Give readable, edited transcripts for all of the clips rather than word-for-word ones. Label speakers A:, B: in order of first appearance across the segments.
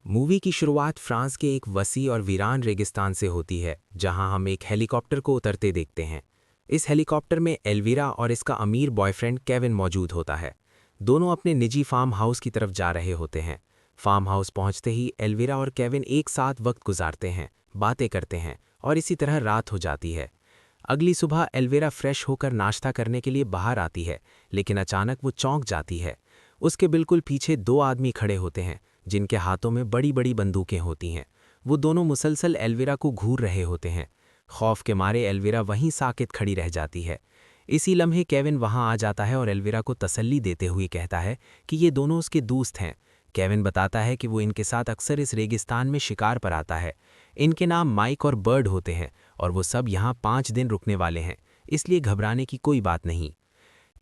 A: Movie की शुरुआत France के एक वसी और वीरान रेगिस्तान से होती है, जहां हम एक हेलीकॉप्टर को उतरते देखते हैं। इस हेलीकॉप्टर में एल्वीरा और इसका अमीर बॉयफ्रेंड केविन मौजूद होता है। दोनों अपने निजी फार्म हाउस की तरफ जा रहे होते हैं। फार्म हाउस पहुंचते ही एल्वीरा और केविन एक साथ वक्त गुजारते हैं, बातें करते हैं और इसी तरह रात हो जाती है। अगली सुबह एल्वीरा फ्रेश होकर नाश्ता करने के लिए बाहर आती है, लेकिन अचानक वो चौंक जाती है। उसके बिल्कुल पीछे दो आदमी खड़े होते हैं, जिनके हाथों में बड़ी बड़ी बंदूकें होती हैं। वो दोनों मुसलसल एल्वीरा को घूर रहे होते हैं। खौफ के मारे एल्वीरा वहीं साकित खड़ी रह जाती है। इसी लम्हे केविन वहां आ जाता है और एल्वीरा को तसल्ली देते हुए कहता है कि ये दोनों उसके दोस्त हैं। केविन बताता है कि वो इनके साथ अक्सर इस रेगिस्तान में शिकार पर आता है। इनके नाम माइक और बर्ड होते हैं और वो सब यहाँ 5 दिन रुकने वाले हैं, इसलिए घबराने की कोई बात नहीं।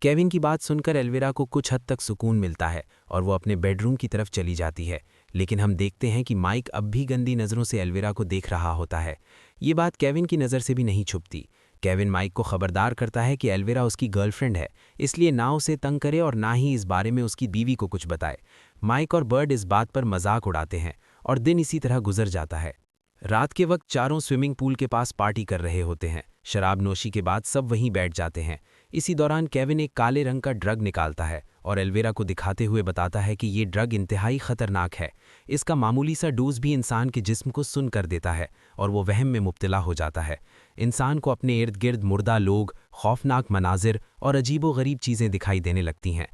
A: केविन की बात सुनकर एल्वीरा को कुछ हद तक सुकून मिलता है और वो अपने बेडरूम की तरफ चली जाती है, लेकिन हम देखते हैं कि माइक अब भी गंदी नज़रों से एल्वीरा को देख रहा होता है। ये बात केविन की नज़र से भी नहीं छुपती। केविन माइक को खबरदार करता है कि एल्वीरा उसकी गर्लफ्रेंड है, इसलिए ना उसे तंग करे और ना ही इस बारे में उसकी बीवी को कुछ बताए। माइक और बर्ड इस बात पर मजाक उड़ाते हैं और दिन इसी तरह गुजर जाता है। रात के वक्त चारों स्विमिंग पूल के पास पार्टी कर रहे होते हैं। शराब नोशी के बाद सब वहीं बैठ जाते हैं। इसी दौरान केविन एक काले रंग का ड्रग निकालता है और एल्वीरा को दिखाते हुए बताता है कि ये ड्रग इंतहाई खतरनाक है। इसका मामूली सा डोज भी इंसान के जिस्म को सुन्न कर देता है और वो वहम में मुब्तला हो जाता है। इंसान को अपने इर्द गिर्द मुर्दा लोग, खौफनाक मनाजिर और अजीबोगरीब चीज़ें दिखाई देने लगती हैं।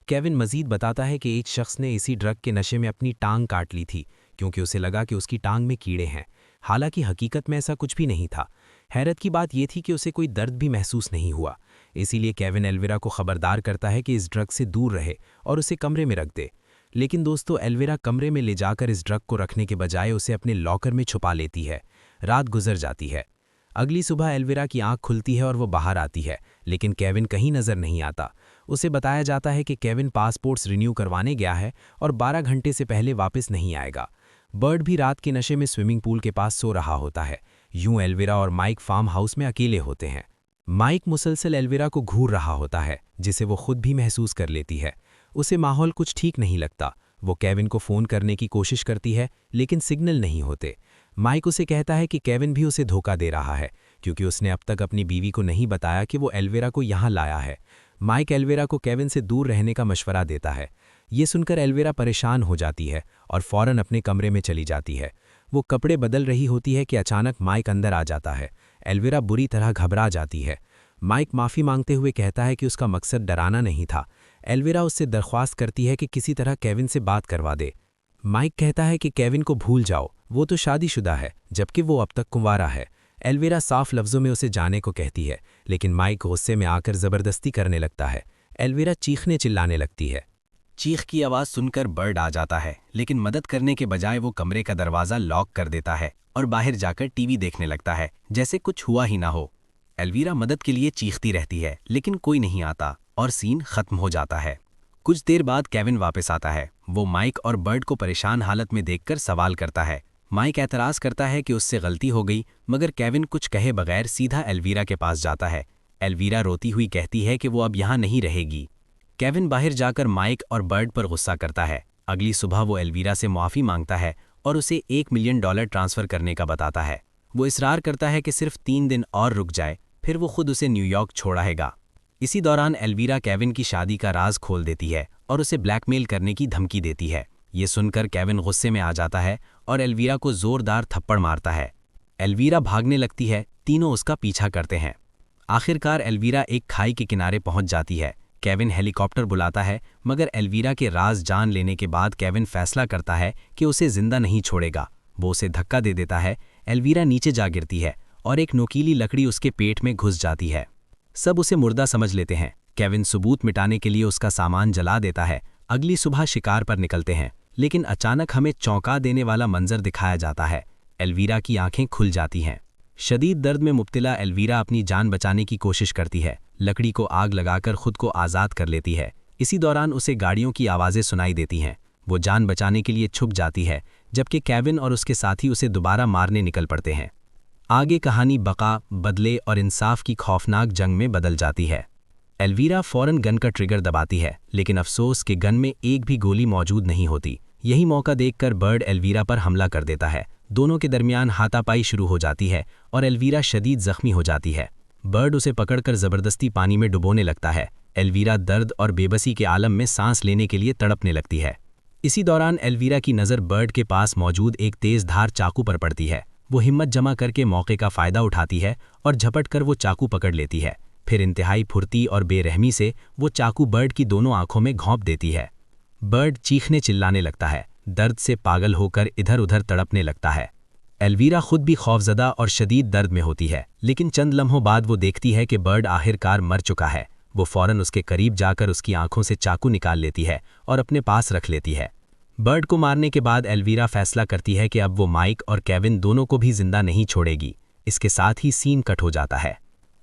A: केविन मजीद बताता है कि एक शख्स ने इसी ड्रग के नशे में अपनी टांग काट ली थी, क्योंकि उसे लगा कि उसकी टांग में कीड़े हैं। हालांकि हकीकत में ऐसा कुछ भी नहीं था। हैरत की बात यह थी कि उसे कोई दर्द भी महसूस नहीं हुआ। इसीलिए केविन एल्वीरा को खबरदार करता है कि इस ड्रग से दूर रहे और उसे कमरे में रख दे। लेकिन दोस्तों, एल्वीरा कमरे में ले जाकर इस ड्रग को रखने के बजाय उसे अपने लॉकर में छुपा लेती है। रात गुजर जाती है। अगली सुबह एल्वीरा की आंख खुलती है और वो बाहर आती है, लेकिन केविन कहीं नजर नहीं आता। उसे बताया जाता है कि केविन पासपोर्ट्स रिन्यू करवाने गया है और 12 घंटे से पहले वापस नहीं आएगा। बर्ड भी रात के नशे में स्विमिंग पूल के पास सो रहा होता है। यूं एल्वीरा और माइक फार्म हाउस में अकेले होते हैं। माइक मुसलसल एल्वीरा को घूर रहा होता है, जिसे वो खुद भी महसूस कर लेती है। उसे माहौल कुछ ठीक नहीं लगता। वो केविन को फ़ोन करने की कोशिश करती है, लेकिन सिग्नल नहीं होते। माइक उसे कहता है कि केविन भी उसे धोखा दे रहा है, क्योंकि उसने अब तक अपनी बीवी को नहीं बताया कि वो एल्वीरा को यहाँ लाया है। माइक एल्वीरा को केविन से दूर रहने का मशवरा देता है। ये सुनकर एल्वीरा परेशान हो जाती है और फौरन अपने कमरे में चली जाती है। वो कपड़े बदल रही होती है कि अचानक माइक अंदर आ जाता है। एल्वीरा बुरी तरह घबरा जाती है। माइक माफ़ी मांगते हुए कहता है कि उसका मकसद डराना नहीं था। एल्वीरा उससे दरख्वास्त करती है कि किसी तरह केविन से बात करवा दे। माइक कहता है कि केविन को भूल जाओ, वो तो शादीशुदा है, जबकि वो अब तक कुंवारा है। एल्वीरा साफ लफ्ज़ों में उसे जाने को कहती है, लेकिन माइक गुस्से में आकर ज़बरदस्ती करने लगता है। एल्वीरा चीखने चिल्लाने लगती है।
B: चीख की आवाज़ सुनकर बर्ड आ जाता है, लेकिन मदद करने के बजाय वो कमरे का दरवाज़ा लॉक कर देता है और बाहर जाकर टीवी देखने लगता है, जैसे कुछ हुआ ही ना हो। एल्वीरा मदद के लिए चीखती रहती है, लेकिन कोई नहीं आता और सीन खत्म हो जाता है। कुछ देर बाद केविन वापस आता है। वो माइक और बर्ड को परेशान हालत में देखकर सवाल करता है। माइक एतराज़ करता है कि उससे गलती हो गई, मगर केविन कुछ कहे बगैर सीधा एल्वीरा के पास जाता है। एल्वीरा रोती हुई कहती है कि वो अब यहाँ नहीं रहेगी। केविन बाहर जाकर माइक और बर्ड पर गुस्सा करता है। अगली सुबह वो एल्वीरा से माफ़ी मांगता है और उसे $1 मिलियन ट्रांसफ़र करने का बताता है। वो इसरार करता है कि सिर्फ 3 दिन और रुक जाए, फिर वो खुद उसे न्यूयॉर्क छोड़ आएगा। इसी दौरान एल्वीरा केविन की शादी का राज खोल देती है और उसे ब्लैकमेल करने की धमकी देती है। ये सुनकर केविन गुस्से में आ जाता है और एल्वीरा को ज़ोरदार थप्पड़ मारता है। एल्वीरा भागने लगती है, तीनों उसका पीछा करते हैं। आखिरकार एल्वीरा एक खाई के किनारे पहुंच जाती है। केविन हेलीकॉप्टर बुलाता है, मगर एल्वीरा के राज जान लेने के बाद केविन फैसला करता है कि उसे जिंदा नहीं छोड़ेगा। वो उसे धक्का दे देता है। एल्वीरा नीचे जा गिरती है और एक नुकीली लकड़ी उसके पेट में घुस जाती है। सब उसे मुर्दा समझ लेते हैं। केविन सबूत मिटाने के लिए उसका सामान जला देता है। अगली सुबह शिकार पर निकलते हैं, लेकिन अचानक हमें चौंका देने वाला मंजर दिखाया जाता है। एल्वीरा की आंखें खुल जाती हैं। शदीद दर्द में मुब्तला एल्वीरा अपनी जान बचाने की कोशिश करती है। लकड़ी को आग लगाकर खुद को आज़ाद कर लेती है। इसी दौरान उसे गाड़ियों की आवाज़ें सुनाई देती हैं। वो जान बचाने के लिए छुप जाती है, जबकि केविन और उसके साथी उसे दोबारा मारने निकल पड़ते हैं। आगे कहानी बका, बदले और इंसाफ की खौफनाक जंग में बदल जाती है। एल्वीरा फौरन गन का ट्रिगर दबाती है, लेकिन अफसोस कि गन में एक भी गोली मौजूद नहीं होती। यही मौका देखकर बर्ड एल्वीरा पर हमला कर देता है। दोनों के दरमियान हाथापाई शुरू हो जाती है और एल्वीरा शदीद जख्मी हो जाती है। बर्ड उसे पकड़कर ज़बरदस्ती पानी में डुबोने लगता है। एल्वीरा दर्द और बेबसी के आलम में सांस लेने के लिए तड़पने लगती है। इसी दौरान एल्वीरा की नज़र बर्ड के पास मौजूद एक तेज़ धार चाकू पर पड़ती है। वो हिम्मत जमा करके मौके का फ़ायदा उठाती है और झपट कर वो चाकू पकड़ लेती है। फिर इंतहाई फुर्ती और बेरहमी से वो चाकू बर्ड की दोनों आंखों में घोंप देती है। बर्ड चीखने चिल्लाने लगता है, दर्द से पागल होकर इधर उधर तड़पने लगता है। एल्वीरा खुद भी खौफजदा और शदीद दर्द में होती है, लेकिन चंद लम्हों बाद वो देखती है कि बर्ड आखिरकार मर चुका है। वो फौरन उसके करीब जाकर उसकी आंखों से चाकू निकाल लेती है और अपने पास रख लेती है। बर्ड को मारने के बाद एल्वीरा फैसला करती है कि अब वो माइक और केविन दोनों को भी जिंदा नहीं छोड़ेगी। इसके साथ ही सीन कट हो जाता है।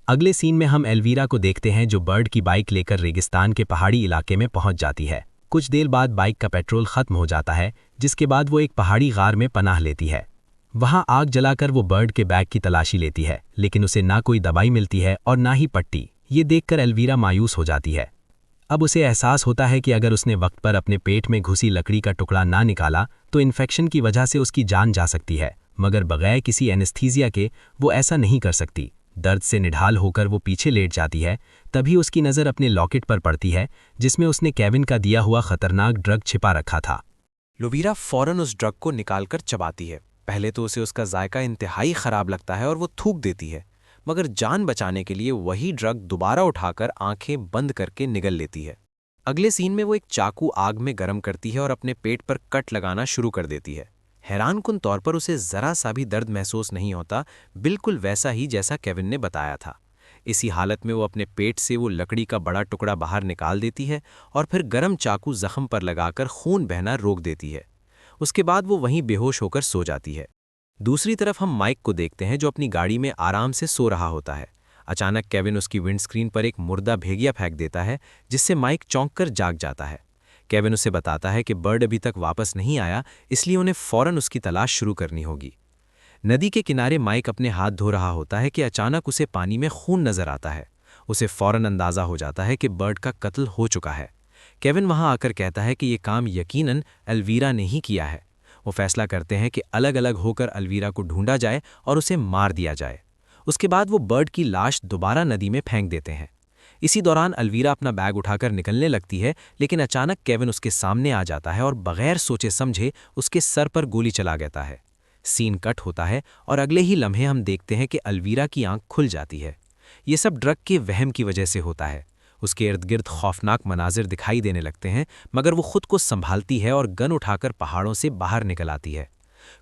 B: अगले सीन में हम एल्वीरा को देखते हैं जो बर्ड की बाइक लेकर रेगिस्तान के पहाड़ी इलाके में पहुंच जाती है। कुछ देर बाद बाइक का पेट्रोल खत्म हो जाता है, जिसके बाद वो एक पहाड़ी गार में पनाह लेती है। वहां आग जलाकर वो बर्ड के बैग की तलाशी लेती है, लेकिन उसे ना कोई दवाई मिलती है और ना ही पट्टी। ये देखकर एल्वीरा मायूस हो जाती है। अब उसे एहसास होता है कि अगर उसने वक्त पर अपने पेट में घुसी लकड़ी का टुकड़ा ना निकाला तो इन्फेक्शन की वजह से उसकी जान जा सकती है, मगर बगैर किसी एनेस्थीसिया के वो ऐसा नहीं कर सकती। दर्द से निढाल होकर वो पीछे लेट जाती है। तभी उसकी नज़र अपने लॉकेट पर पड़ती है, जिसमें उसने केविन का दिया हुआ खतरनाक ड्रग छिपा रखा था।
A: लुवीरा फौरन उस ड्रग को निकालकर चबाती है। पहले तो उसे उसका जायका इंतहाई ख़राब लगता है और वो थूक देती है, मगर जान बचाने के लिए वही ड्रग दोबारा उठाकर आंखें बंद करके निगल लेती है। अगले सीन में वो एक चाकू आग में गर्म करती है और अपने पेट पर कट लगाना शुरू कर देती है। हैरानकुन तौर पर उसे ज़रा सा भी दर्द महसूस नहीं होता, बिल्कुल वैसा ही जैसा केविन ने बताया था। इसी हालत में वो अपने पेट से वो लकड़ी का बड़ा टुकड़ा बाहर निकाल देती है और फिर गर्म चाकू जख्म पर लगाकर खून बहना रोक देती है। उसके बाद वो वहीं बेहोश होकर सो जाती है। दूसरी तरफ हम माइक को देखते हैं जो अपनी गाड़ी में आराम से सो रहा होता है। अचानक केविन उसकी विंडस्क्रीन पर एक मुर्दा भेड़िया फेंक देता है, जिससे माइक चौंक कर जाग जाता है। केविन उसे बताता है कि बर्ड अभी तक वापस नहीं आया, इसलिए उन्हें फौरन उसकी तलाश शुरू करनी होगी। नदी के किनारे माइक अपने हाथ धो रहा होता है कि अचानक उसे पानी में खून नजर आता है। उसे फौरन अंदाजा हो जाता है कि बर्ड का कत्ल हो चुका है। केविन वहां आकर कहता है कि ये काम यकीनन एल्वीरा ने ही किया है। वो फैसला करते हैं कि अलग अलग होकर एल्वीरा को ढूंढा जाए और उसे मार दिया जाए। उसके बाद वो बर्ड की लाश दोबारा नदी में फेंक देते हैं। इसी दौरान एल्वीरा अपना बैग उठाकर निकलने लगती है, लेकिन अचानक केविन उसके सामने आ जाता है और बगैर सोचे समझे उसके सर पर गोली चला देता है। सीन कट होता है और अगले ही लम्हे हम देखते हैं कि एल्वीरा की आंख खुल जाती है। ये सब ड्रग के वहम की वजह से होता है। उसके इर्द गिर्द खौफनाक मनाजिर दिखाई देने लगते हैं, मगर वो खुद को संभालती है और गन उठाकर पहाड़ों से बाहर निकल आती है।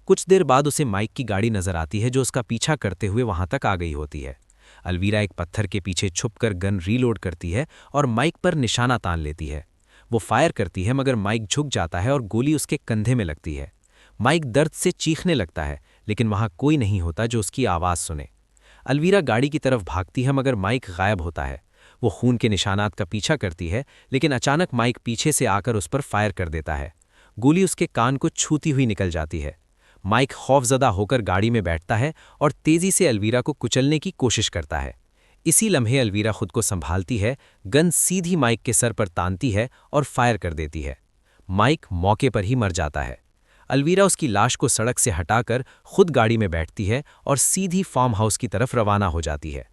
A: कुछ देर बाद उसे माइक की गाड़ी नजर आती है जो उसका पीछा करते हुए वहां तक आ गई होती है। एल्वीरा एक पत्थर के पीछे छुपकर गन रीलोड करती है और माइक पर निशाना तान लेती है। वो फायर करती है, मगर माइक झुक जाता है और गोली उसके कंधे में लगती है। माइक दर्द से चीखने लगता है, लेकिन वहां कोई नहीं होता जो उसकी आवाज़ सुने। एल्वीरा गाड़ी की तरफ भागती है, मगर माइक गायब होता है। वो खून के निशानात का पीछा करती है, लेकिन अचानक माइक पीछे से आकर उस पर फायर कर देता है। गोली उसके कान को छूती हुई निकल जाती है। माइक खौफजदा होकर गाड़ी में बैठता है और तेजी से एल्वीरा को कुचलने की कोशिश करता है। इसी लम्हे एल्वीरा खुद को संभालती है, गन सीधी माइक के सर पर तानती है और फायर कर देती है। माइक मौके पर ही मर जाता है। एल्वीरा उसकी लाश को सड़क से हटाकर खुद गाड़ी में बैठती है और सीधी फार्म हाउस की तरफ रवाना हो जाती है।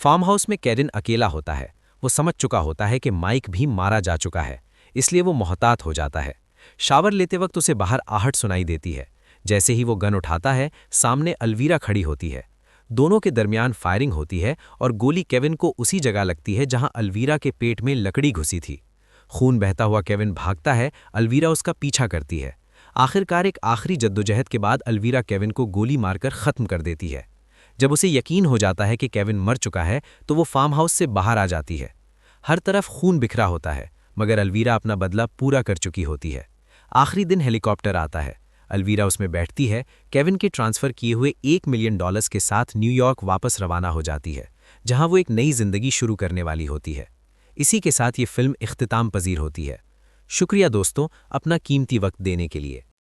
A: फार्म हाउस में केविन अकेला होता है। वो समझ चुका होता है कि माइक भी मारा जा चुका है, इसलिए वो मोहतात हो जाता है। शावर लेते वक्त उसे बाहर आहट सुनाई देती है। जैसे ही वो गन उठाता है, सामने एल्वीरा खड़ी होती है। दोनों के दरमियान फायरिंग होती है और गोली केविन को उसी जगह लगती है जहां एल्वीरा के पेट में लकड़ी घुसी थी। खून बहता हुआ केविन भागता है, एल्वीरा उसका पीछा करती है। आखिरकार एक आखिरी जद्दोजहद के बाद एल्वीरा केविन को गोली मारकर ख़त्म कर देती है। जब उसे यकीन हो जाता है कि केविन मर चुका है, तो वो फार्म हाउस से बाहर आ जाती है। हर तरफ खून बिखरा होता है, मगर एल्वीरा अपना बदला पूरा कर चुकी होती है। आखिरी दिन हेलीकॉप्टर आता है। एल्वीरा उसमें बैठती है। केविन के ट्रांसफ़र किए हुए $1 मिलियन के साथ न्यूयॉर्क वापस रवाना हो जाती है, जहां वो एक नई जिंदगी शुरू करने वाली होती है। इसी के साथ ये फिल्म इख्तिताम पजीर होती है। शुक्रिया दोस्तों, अपना कीमती वक्त देने के लिए।